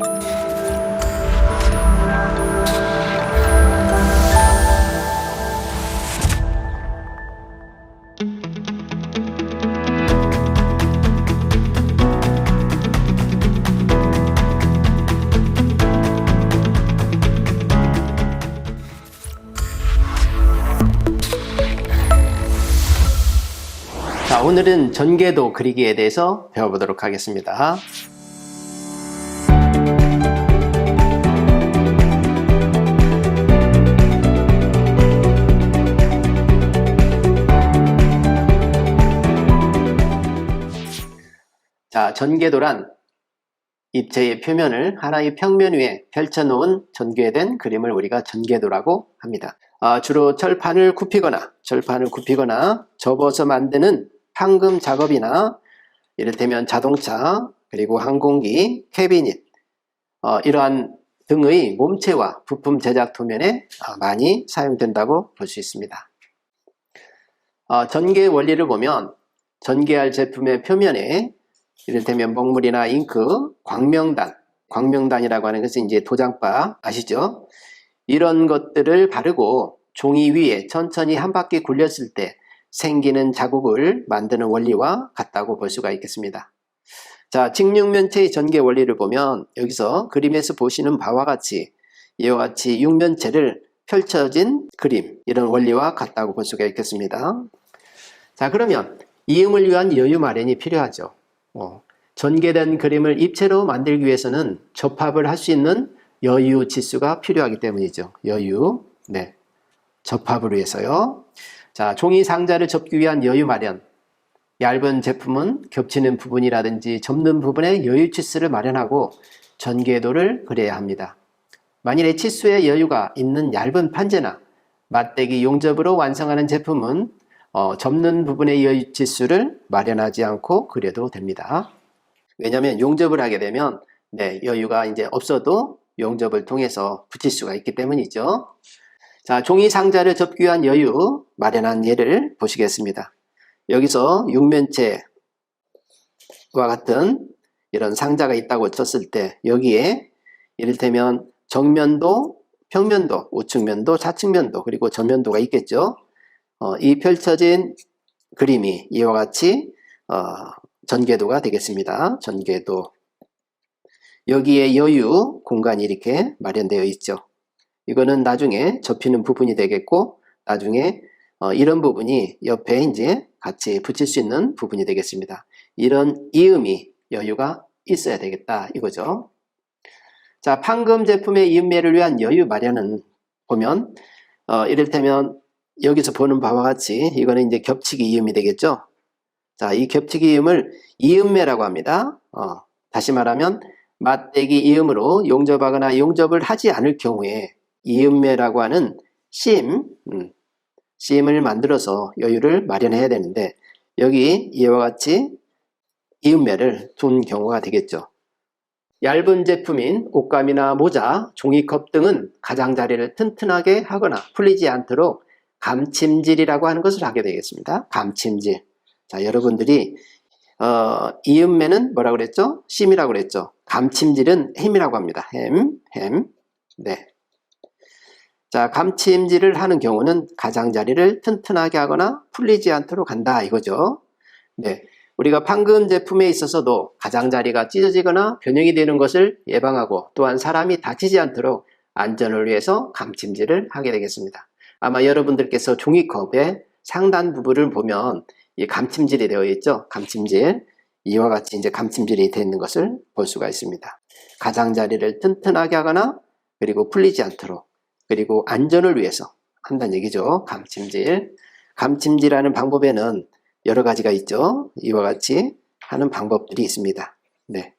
자, 오늘은 전개도 그리기에 대해서 배워보도록 하겠습니다. 자, 전개도란 입체의 표면을 하나의 평면 위에 펼쳐놓은 전개된 그림을 우리가 전개도라고 합니다. 주로 철판을 굽히거나 접어서 만드는 판금 작업이나 이를테면 자동차, 그리고 항공기, 캐비닛 이러한 등의 몸체와 부품 제작 도면에 많이 사용된다고 볼 수 있습니다. 전개 원리를 보면 전개할 제품의 표면에 이를테면 먹물이나 잉크, 광명단이라고 하는 것은 이제 도장바 아시죠? 이런 것들을 바르고 종이 위에 천천히 한 바퀴 굴렸을 때 생기는 자국을 만드는 원리와 같다고 볼 수가 있겠습니다. 자, 직육면체의 전개 원리를 보면 여기서 그림에서 보시는 바와 같이 이와 같이 육면체를 펼쳐진 그림, 이런 원리와 같다고 볼 수가 있겠습니다. 자, 그러면 이음을 위한 여유 마련이 필요하죠. 전개된 그림을 입체로 만들기 위해서는 접합을 할 수 있는 여유 지수가 필요하기 때문이죠. 여유, 네, 접합을 위해서요. 자, 종이 상자를 접기 위한 여유 마련. 얇은 제품은 겹치는 부분이라든지 접는 부분에 여유 치수를 마련하고 전개도를 그려야 합니다. 만일에 치수에 여유가 있는 얇은 판재나 맞대기 용접으로 완성하는 제품은 접는 부분의 여유 치수를 마련하지 않고 그려도 됩니다. 왜냐하면 용접을 하게 되면 여유가 이제 없어도 용접을 통해서 붙일 수가 있기 때문이죠. 자, 종이 상자를 접기 위한 여유 마련한 예를 보시겠습니다. 여기서 육면체와 같은 이런 상자가 있다고 쳤을 때 여기에 이를테면 정면도, 평면도, 우측면도, 좌측면도, 그리고 전면도가 있겠죠. 이 펼쳐진 그림이 이와 같이 전개도가 되겠습니다. 전개도. 여기에 여유 공간이 이렇게 마련되어 있죠. 이거는 나중에 접히는 부분이 되겠고, 나중에 이런 부분이 옆에 이제 같이 붙일 수 있는 부분이 되겠습니다. 이런 이음이 여유가 있어야 되겠다 이거죠. 자, 판금 제품의 이음매를 위한 여유 마련은 보면 이를테면 여기서 보는 바와 같이 이거는 이제 겹치기 이음이 되겠죠. 자, 이 겹치기 이음을 이음매라고 합니다. 다시 말하면 맞대기 이음으로 용접하거나 용접을 하지 않을 경우에 이음매라고 하는 심을 만들어서 여유를 마련해야 되는데 여기 이와 같이 이음매를 둔 경우가 되겠죠. 얇은 제품인 옷감이나 모자, 종이컵 등은 가장자리를 튼튼하게 하거나 풀리지 않도록 감침질이라고 하는 것을 하게 되겠습니다. 감침질. 자, 여러분들이 이음매는 뭐라고 그랬죠? 심이라고 그랬죠. 감침질은 햄이라고 합니다. 햄. 네. 자, 감침질을 하는 경우는 가장자리를 튼튼하게 하거나 풀리지 않도록 한다 이거죠. 네. 우리가 판금 제품에 있어서도 가장자리가 찢어지거나 변형이 되는 것을 예방하고 또한 사람이 다치지 않도록 안전을 위해서 감침질을 하게 되겠습니다. 아마 여러분들께서 종이컵의 상단 부분을 보면 이 감침질이 되어 있죠. 감침질. 이와 같이 이제 감침질이 되어 있는 것을 볼 수가 있습니다. 가장자리를 튼튼하게 하거나 그리고 풀리지 않도록 그리고 안전을 위해서 한다는 얘기죠. 감침질. 감침질하는 방법에는 여러 가지가 있죠. 이와 같이 하는 방법들이 있습니다. 네.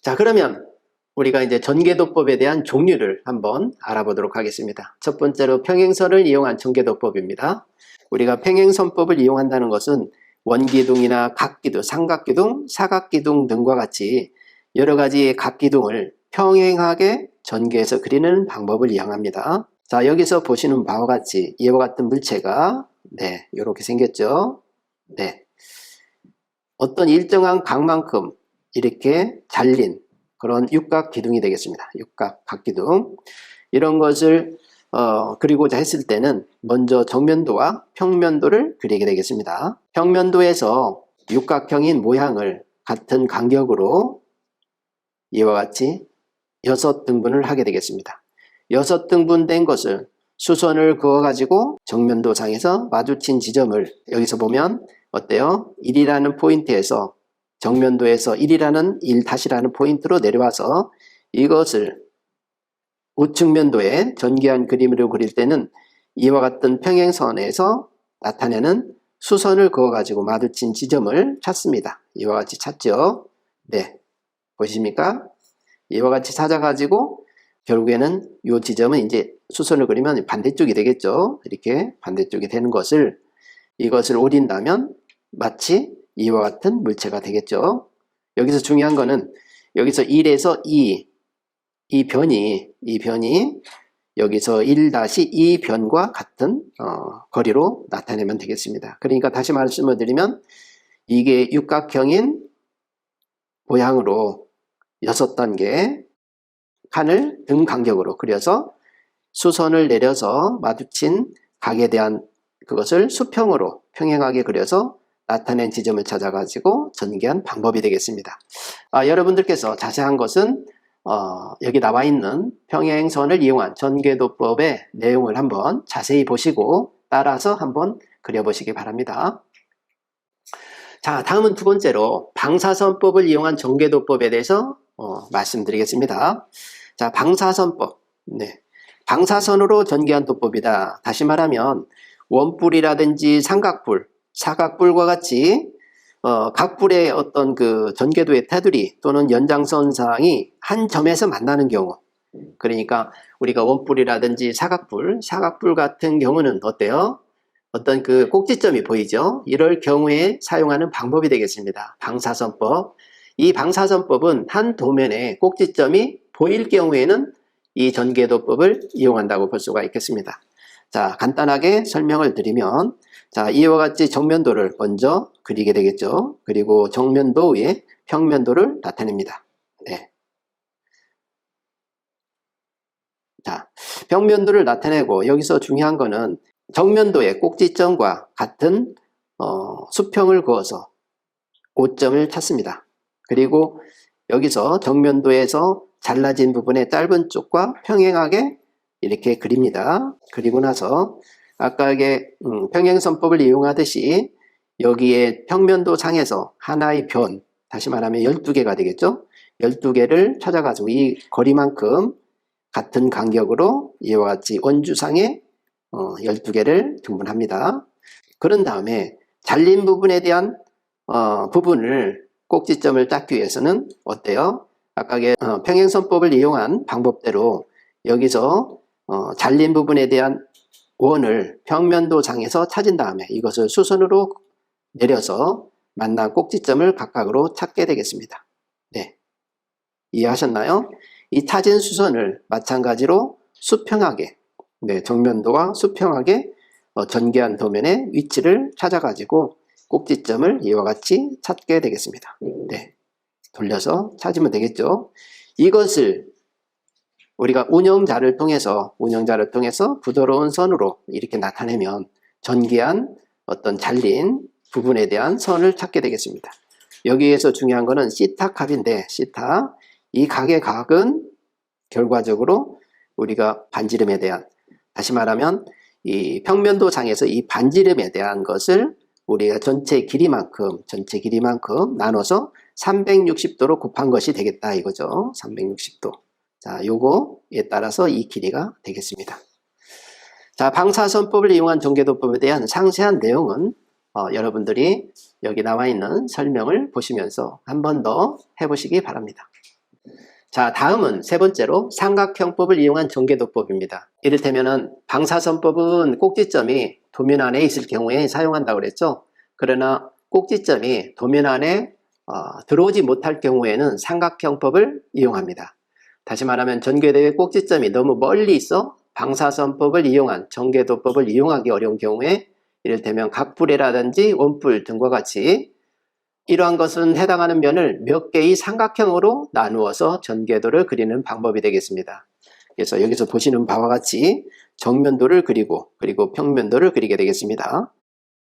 자, 그러면 우리가 이제 전개도법에 대한 종류를 한번 알아보도록 하겠습니다. 첫 번째로 평행선을 이용한 전개도법입니다. 우리가 평행선법을 이용한다는 것은 원기둥이나 각기둥, 삼각기둥, 사각기둥 등과 같이 여러 가지의 각기둥을 평행하게 전개해서 그리는 방법을 이용합니다. 자, 여기서 보시는 바와 같이 이와 같은 물체가 이렇게 생겼죠. 네. 어떤 일정한 각만큼 이렇게 잘린 그런 육각 기둥이 되겠습니다. 육각 각기둥. 이런 것을 그리고자 했을 때는 먼저 정면도와 평면도를 그리게 되겠습니다. 평면도에서 육각형인 모양을 같은 간격으로 이와 같이 6등분을 하게 되겠습니다. 6등분 된 것을 수선을 그어가지고 정면도상에서 마주친 지점을 여기서 보면 어때요? 1이라는 포인트에서 정면도에서 1이라는 1-라는 포인트로 내려와서 이것을 우측면도에 전개한 그림으로 그릴 때는 이와 같은 평행선에서 나타내는 수선을 그어가지고 마주친 지점을 찾습니다. 이와 같이 찾죠. 네, 보십니까? 이와 같이 찾아가지고 결국에는 이 지점은 이제 수선을 그리면 반대쪽이 되겠죠. 이렇게 반대쪽이 되는 것을 이것을 오린다면 마치 이와 같은 물체가 되겠죠. 여기서 중요한 거는 여기서 1에서 2, 이 변이 여기서 1-2 변과 같은 거리로 나타내면 되겠습니다. 그러니까 다시 말씀을 드리면 이게 육각형인 모양으로 6단계 칸을 등 간격으로 그려서 수선을 내려서 마주친 각에 대한 그것을 수평으로 평행하게 그려서 나타낸 지점을 찾아가지고 전개한 방법이 되겠습니다. 여러분들께서 자세한 것은 여기 나와 있는 평행선을 이용한 전개도법의 내용을 한번 자세히 보시고 따라서 한번 그려보시기 바랍니다. 자, 다음은 두 번째로 방사선법을 이용한 전개도법에 대해서 말씀드리겠습니다. 자, 방사선법. 네. 방사선으로 전개한 도법이다. 다시 말하면 원뿔이라든지 삼각뿔, 사각뿔과 같이 각 뿔의 어떤 그 전개도의 테두리 또는 연장선상이 한 점에서 만나는 경우, 그러니까 우리가 원뿔이라든지 사각뿔 같은 경우는 어때요? 어떤 그 꼭지점이 보이죠? 이럴 경우에 사용하는 방법이 되겠습니다. 방사선법. 이 방사선법은 한 도면에 꼭지점이 보일 경우에는 이 전개도법을 이용한다고 볼 수가 있겠습니다. 자, 간단하게 설명을 드리면, 자, 이와 같이 정면도를 먼저 그리게 되겠죠. 그리고 정면도 위에 평면도를 나타냅니다. 네. 자, 평면도를 나타내고 여기서 중요한 거는 정면도의 꼭지점과 같은 수평을 그어서 5점을 찾습니다. 그리고 여기서 정면도에서 잘라진 부분의 짧은 쪽과 평행하게 이렇게 그립니다. 그리고 나서 아까 이게 평행선법을 이용하듯이 여기에 평면도 상에서 하나의 변, 다시 말하면 12개가 되겠죠. 12개를 찾아가지고 이 거리만큼 같은 간격으로 이와 같이 원주상에 12개를 등분합니다. 그런 다음에 잘린 부분에 대한 부분을 꼭지점을 찾기 위해서는 어때요? 아까 평행선법을 이용한 방법대로 여기서 잘린 부분에 대한 원을 평면도상에서 찾은 다음에 이것을 수선으로 내려서 만난 꼭지점을 각각으로 찾게 되겠습니다. 네, 이해하셨나요? 이 찾은 수선을 마찬가지로 수평하게, 네, 정면도와 수평하게 전개한 도면의 위치를 찾아가지고 꼭지점을 이와 같이 찾게 되겠습니다. 네, 돌려서 찾으면 되겠죠. 이것을 우리가 운영자를 통해서 부드러운 선으로 이렇게 나타내면 전개한 어떤 잘린 부분에 대한 선을 찾게 되겠습니다. 여기에서 중요한 거는 시타 값인데, 시타, 이 각의 각은 결과적으로 우리가 반지름에 대한, 다시 말하면 이 평면도상에서 이 반지름에 대한 것을 우리가 전체 길이만큼 나눠서 360도로 곱한 것이 되겠다 이거죠. 360도. 자, 요거에 따라서 이 길이가 되겠습니다. 자, 방사선법을 이용한 전개도법에 대한 상세한 내용은 여러분들이 여기 나와 있는 설명을 보시면서 한 번 더 해보시기 바랍니다. 자, 다음은 세 번째로 삼각형법을 이용한 전개도법입니다. 이를테면은 방사선법은 꼭지점이 도면 안에 있을 경우에 사용한다고 그랬죠. 그러나 꼭지점이 도면 안에 들어오지 못할 경우에는 삼각형법을 이용합니다. 다시 말하면 전개도의 꼭지점이 너무 멀리 있어 방사선법을 이용한 전개도법을 이용하기 어려운 경우에 이를테면 각뿔이라든지 원뿔 등과 같이 이러한 것은 해당하는 면을 몇 개의 삼각형으로 나누어서 전개도를 그리는 방법이 되겠습니다. 그래서 여기서 보시는 바와 같이 정면도를 그리고 평면도를 그리게 되겠습니다.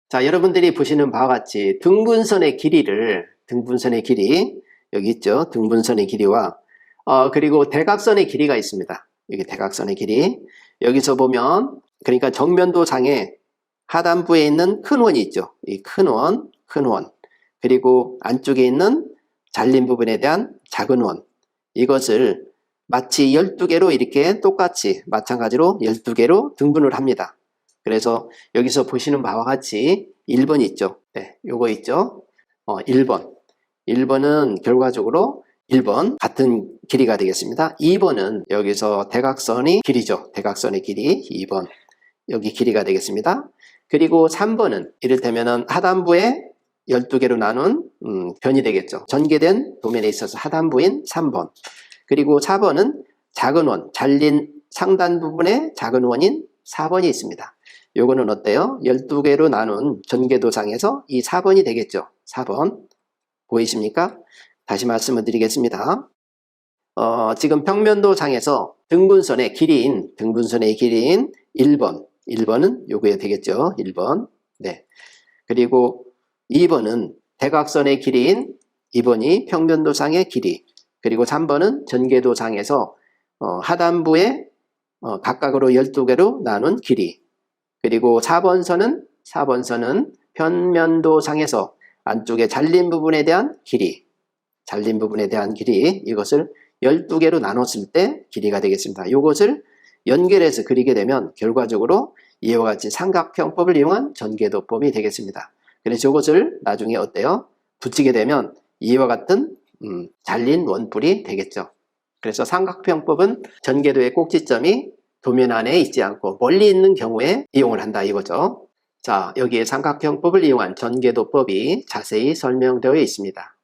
자, 여러분들이 보시는 바와 같이 등분선의 길이 여기 있죠. 등분선의 길이와 그리고 대각선의 길이가 있습니다. 여기 대각선의 길이. 여기서 보면 그러니까 정면도상에 하단부에 있는 큰 원이 있죠. 이 큰 원. 그리고 안쪽에 있는 잘린 부분에 대한 작은 원. 이것을 마치 12개로 이렇게 똑같이 마찬가지로 12개로 등분을 합니다. 그래서 여기서 보시는 바와 같이 1번 있죠. 네, 요거 있죠. 1번. 1번은 결과적으로 1번 같은 길이가 되겠습니다. 2번은 여기서 대각선이 길이죠. 대각선의 길이 2번. 여기 길이가 되겠습니다. 그리고 3번은 이를테면은 하단부에 12개로 나눈 변이 되겠죠. 전개된 도면에 있어서 하단부인 3번. 그리고 4번은 작은 원, 잘린 상단 부분에 작은 원인 4번이 있습니다. 요거는 어때요? 12개로 나눈 전개도상에서 이 4번이 되겠죠. 4번. 보이십니까? 다시 말씀을 드리겠습니다. 지금 평면도상에서 등분선의 길이인 1번. 1번은 요거에 되겠죠. 1번. 네. 그리고 2번은 대각선의 길이인 2번이 평면도상의 길이. 그리고 3번은 전개도상에서 하단부에 각각으로 12개로 나눈 길이. 그리고 4번선은 평면도상에서 안쪽에 잘린 부분에 대한 길이. 이것을 12개로 나눴을 때 길이가 되겠습니다. 이것을 연결해서 그리게 되면 결과적으로 이와 같이 삼각형법을 이용한 전개도법이 되겠습니다. 그래서 이것을 나중에 어때요? 붙이게 되면 이와 같은 잘린 원뿔이 되겠죠. 그래서 삼각형법은 전개도의 꼭지점이 도면 안에 있지 않고 멀리 있는 경우에 이용을 한다 이거죠. 자, 여기에 삼각형법을 이용한 전개도법이 자세히 설명되어 있습니다.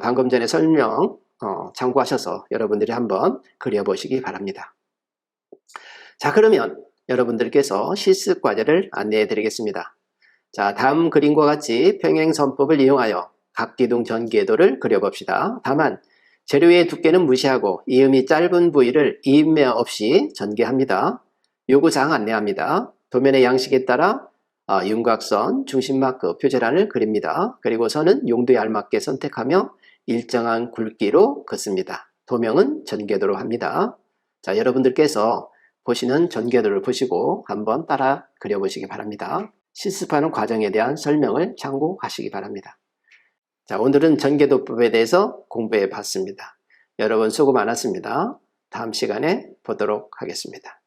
방금 전에 설명 참고하셔서 여러분들이 한번 그려보시기 바랍니다. 자, 그러면 여러분들께서 실습 과제를 안내해 드리겠습니다. 자, 다음 그림과 같이 평행선법을 이용하여 각기둥 전개도를 그려봅시다. 다만 재료의 두께는 무시하고 이음이 짧은 부위를 이음매 없이 전개합니다. 요구사항 안내합니다. 도면의 양식에 따라 윤곽선, 중심마크, 표제란을 그립니다. 그리고 선은 용도에 알맞게 선택하며 일정한 굵기로 긋습니다. 도명은 전개도로 합니다. 자, 여러분들께서 보시는 전개도를 보시고 한번 따라 그려보시기 바랍니다. 실습하는 과정에 대한 설명을 참고하시기 바랍니다. 자, 오늘은 전개도법에 대해서 공부해 봤습니다. 여러분 수고 많았습니다. 다음 시간에 보도록 하겠습니다.